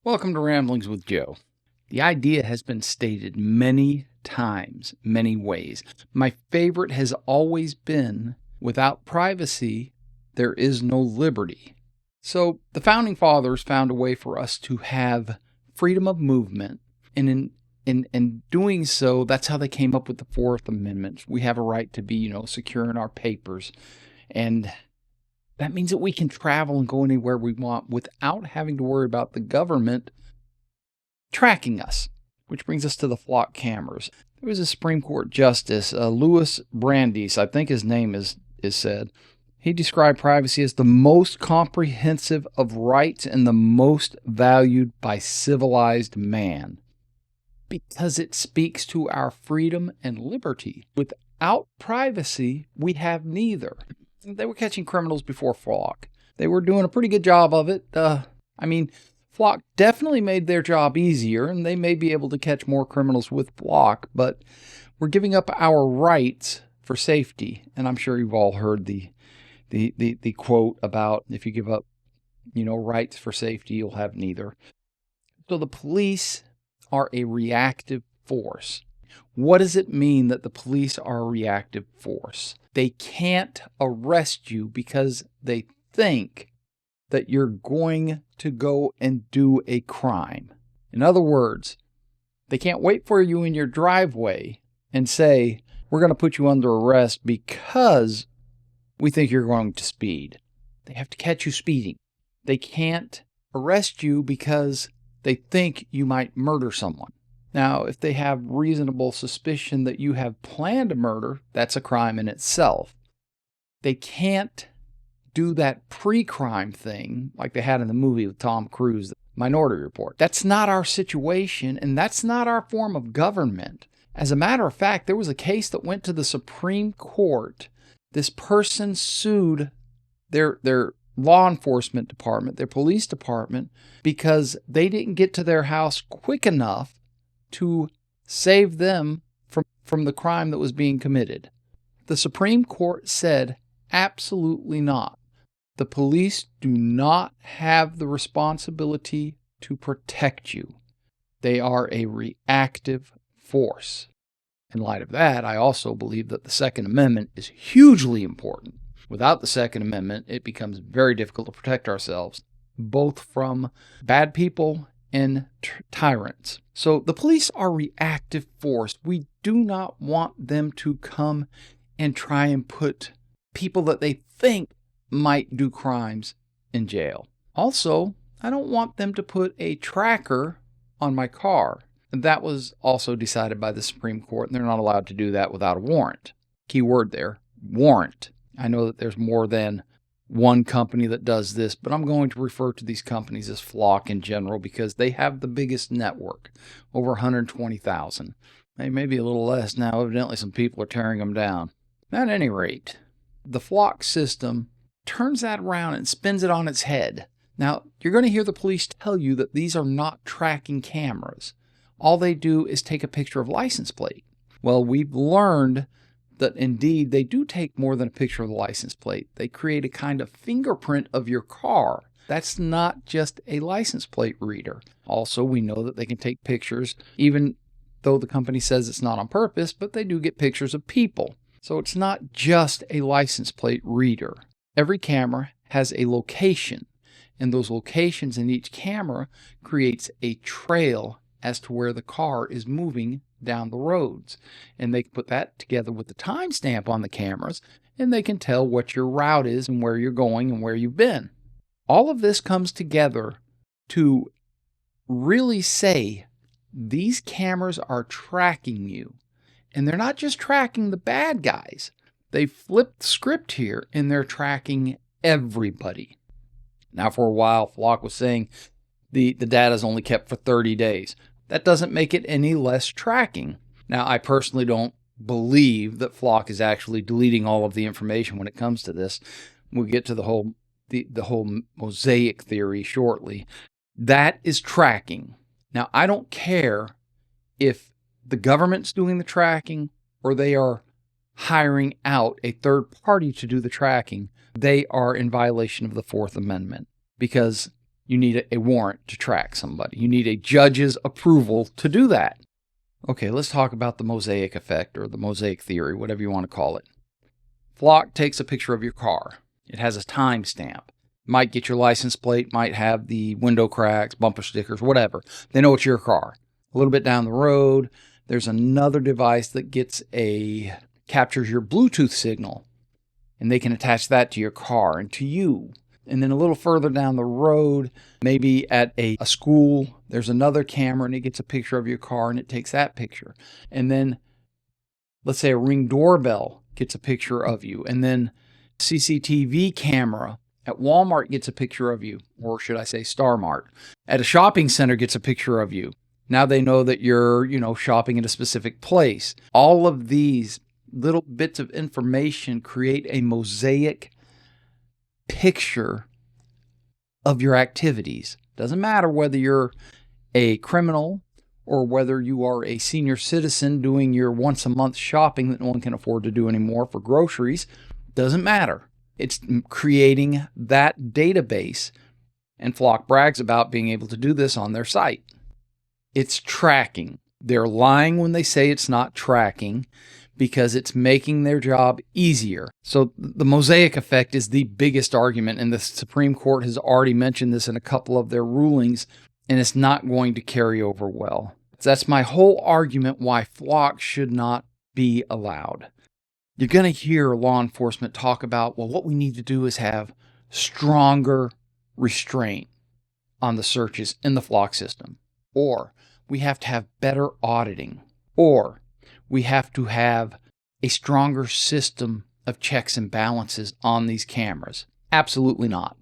Welcome to Ramblings with Joe. The idea has been stated many times, many ways. My favorite has always been, without privacy, there is no liberty. So the Founding Fathers found a way for us to have freedom of movement, and in doing so, that's how they came up with the Fourth Amendment. We have a right to be, secure in our papers, and that means that we can travel and go anywhere we want without having to worry about the government tracking us, which brings us to the flock cameras. There was a Supreme Court Justice, Louis Brandeis, I think his name is said. He described privacy as the most comprehensive of rights and the most valued by civilized man, because it speaks to our freedom and liberty. Without privacy, we have neither. They were catching criminals before Flock. They were doing a pretty good job of it. Flock definitely made their job easier, and they may be able to catch more criminals with Flock, but we're giving up our rights for safety. And I'm sure you've all heard the quote about if you give up, rights for safety, you'll have neither. So the police are a reactive force. What does it mean that the police are a reactive force? They can't arrest you because they think that you're going to go and do a crime. In other words, they can't wait for you in your driveway and say, we're going to put you under arrest because we think you're going to speed. They have to catch you speeding. They can't arrest you because they think you might murder someone. Now, if they have reasonable suspicion that you have planned a murder, that's a crime in itself. They can't do that pre-crime thing like they had in the movie with Tom Cruise, Minority Report. That's not our situation, and that's not our form of government. As a matter of fact, there was a case that went to the Supreme Court. This person sued their law enforcement department, their police department, because they didn't get to their house quick enough to save them from the crime that was being committed. The Supreme Court said, absolutely not. The police do not have the responsibility to protect you. They are a reactive force. In light of that, I also believe that the Second Amendment is hugely important. Without the Second Amendment, it becomes very difficult to protect ourselves, both from bad people and tyrants. So the police are reactive force. We do not want them to come and try and put people that they think might do crimes in jail. Also, I don't want them to put a tracker on my car. That was also decided by the Supreme Court, and they're not allowed to do that without a warrant. Key word there, warrant. I know that there's more than one company that does this, but I'm going to refer to these companies as Flock in general because they have the biggest network, over 120,000. They may be a little less now. Evidently, some people are tearing them down. At any rate, the Flock system turns that around and spins it on its head. Now, you're going to hear the police tell you that these are not tracking cameras. All they do is take a picture of license plate. Well, we've learned that indeed they do take more than a picture of the license plate. They create a kind of fingerprint of your car. That's not just a license plate reader. Also, we know that they can take pictures, even though the company says it's not on purpose, but they do get pictures of people. So it's not just a license plate reader. Every camera has a location, and those locations in each camera creates a trail as to where the car is moving down the roads. And they can put that together with the timestamp on the cameras, and they can tell what your route is and where you're going and where you've been. All of this comes together to really say these cameras are tracking you. And they're not just tracking the bad guys. They flipped the script here, and they're tracking everybody. Now, for a while, Flock was saying the data is only kept for 30 days. That doesn't make it any less tracking. Now, I personally don't believe that Flock is actually deleting all of the information when it comes to this. We'll get to the whole mosaic theory shortly. That is tracking. Now, I don't care if the government's doing the tracking or they are hiring out a third party to do the tracking. They are in violation of the Fourth Amendment because you need a warrant to track somebody. You need a judge's approval to do that. Okay, let's talk about the mosaic effect or the mosaic theory, whatever you want to call it. Flock takes a picture of your car. It has a timestamp. Might get your license plate, might have the window cracks, bumper stickers, whatever. They know it's your car. A little bit down the road, there's another device that captures your Bluetooth signal, and they can attach that to your car and to you. And then a little further down the road, maybe at a school, there's another camera and it gets a picture of your car and it takes that picture. And then let's say a Ring doorbell gets a picture of you. And then CCTV camera at Walmart gets a picture of you, or should I say Star Mart. At a shopping center gets a picture of you. Now they know that you're, shopping at a specific place. All of these little bits of information create a mosaic picture of your activities. Doesn't matter whether you're a criminal or whether you are a senior citizen doing your once a month shopping that no one can afford to do anymore for groceries. Doesn't matter. It's creating that database, and Flock brags about being able to do this on their site. It's tracking. They're lying when they say it's not tracking, because it's making their job easier. So the mosaic effect is the biggest argument, and the Supreme Court has already mentioned this in a couple of their rulings, and it's not going to carry over well. That's my whole argument why Flock should not be allowed. You're going to hear law enforcement talk about, well, what we need to do is have stronger restraint on the searches in the Flock system, or we have to have better auditing, or we have to have a stronger system of checks and balances on these cameras. Absolutely not.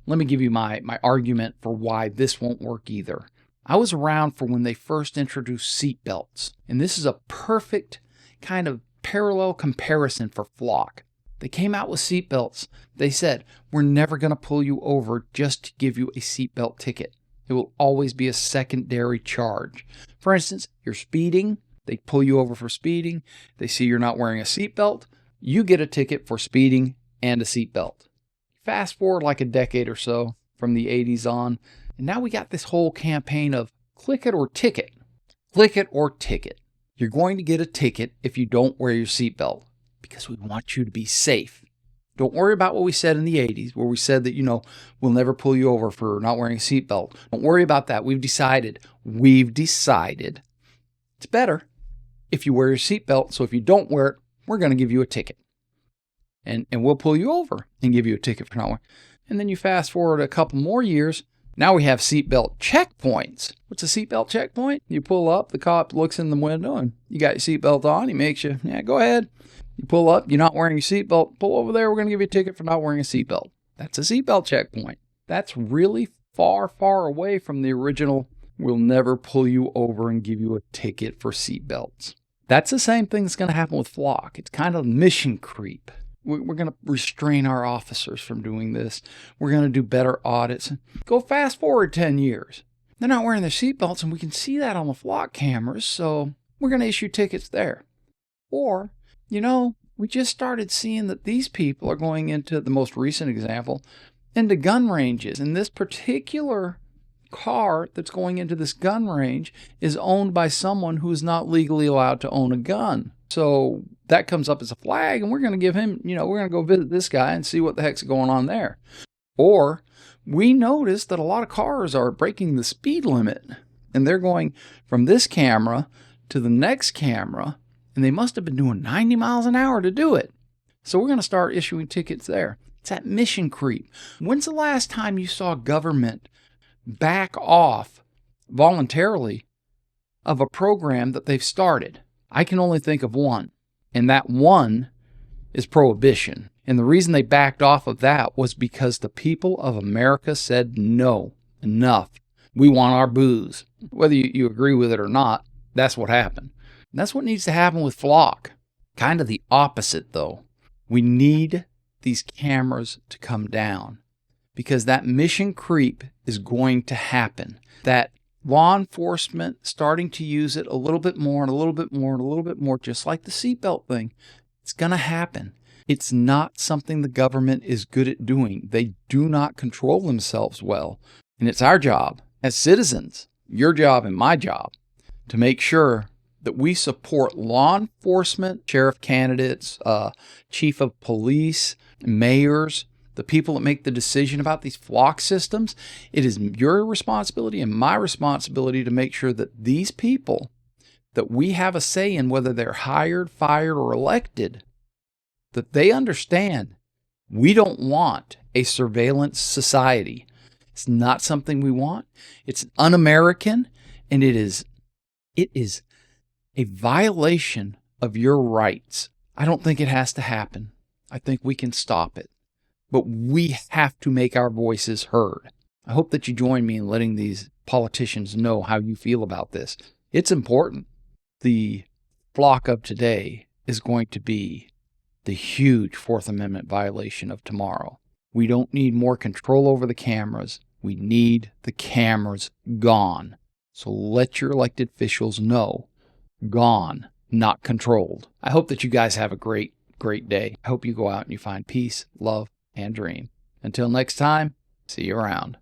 Let me give you my argument for why this won't work either. I was around for when they first introduced seat belts, and this is a perfect kind of parallel comparison for Flock. They came out with seat belts. They said, we're never going to pull you over just to give you a seatbelt ticket. It will always be a secondary charge. For instance, you're speeding. They pull you over for speeding. They see you're not wearing a seatbelt. You get a ticket for speeding and a seatbelt. Fast forward like a decade or so from the 80s on, and now we got this whole campaign of click it or ticket. Click it or ticket. You're going to get a ticket if you don't wear your seatbelt because we want you to be safe. Don't worry about what we said in the 80s where we said that, we'll never pull you over for not wearing a seatbelt. Don't worry about that. We've decided it's better if you wear your seatbelt. So if you don't wear it, we're going to give you a ticket. And we'll pull you over and give you a ticket for not wearing. And then you fast forward a couple more years. Now we have seatbelt checkpoints. What's a seatbelt checkpoint? You pull up, the cop looks in the window, and you got your seatbelt on. He makes you, go ahead. You pull up, you're not wearing your seatbelt. Pull over there, we're going to give you a ticket for not wearing a seatbelt. That's a seatbelt checkpoint. That's really far, far away from the original, we'll never pull you over and give you a ticket for seatbelts. That's the same thing that's going to happen with Flock. It's kind of mission creep. We're going to restrain our officers from doing this. We're going to do better audits. Go fast forward 10 years. They're not wearing their seatbelts, and we can see that on the Flock cameras, so we're going to issue tickets there. Or, we just started seeing that these people are going into, the most recent example, into gun ranges. And this particular car that's going into this gun range is owned by someone who is not legally allowed to own a gun. So that comes up as a flag, and we're going to give him, we're going to go visit this guy and see what the heck's going on there. Or we noticed that a lot of cars are breaking the speed limit, and they're going from this camera to the next camera, and they must have been doing 90 miles an hour to do it. So we're going to start issuing tickets there. It's that mission creep. When's the last time you saw government back off voluntarily of a program that they've started? I can only think of one, and that one is prohibition. And the reason they backed off of that was because the people of America said, no, enough. We want our booze. Whether you agree with it or not, that's what happened. And that's what needs to happen with Flock. Kind of the opposite, though. We need these cameras to come down because that mission creep is going to happen. That law enforcement starting to use it a little bit more and a little bit more and a little bit more, just like the seatbelt thing. It's going to happen. It's not something the government is good at doing. They do not control themselves well. And it's our job as citizens, your job and my job, to make sure that we support law enforcement, sheriff candidates, chief of police, mayors, the people that make the decision about these flock systems. It is your responsibility and my responsibility to make sure that these people, that we have a say in whether they're hired, fired, or elected, that they understand we don't want a surveillance society. It's not something we want. It's un-American, and it is a violation of your rights. I don't think it has to happen. I think we can stop it. But we have to make our voices heard. I hope that you join me in letting these politicians know how you feel about this. It's important. The flock of today is going to be the huge Fourth Amendment violation of tomorrow. We don't need more control over the cameras. We need the cameras gone. So let your elected officials know, gone, not controlled. I hope that you guys have a great day. I hope you go out and you find peace, love, and dream. Until next time, see you around.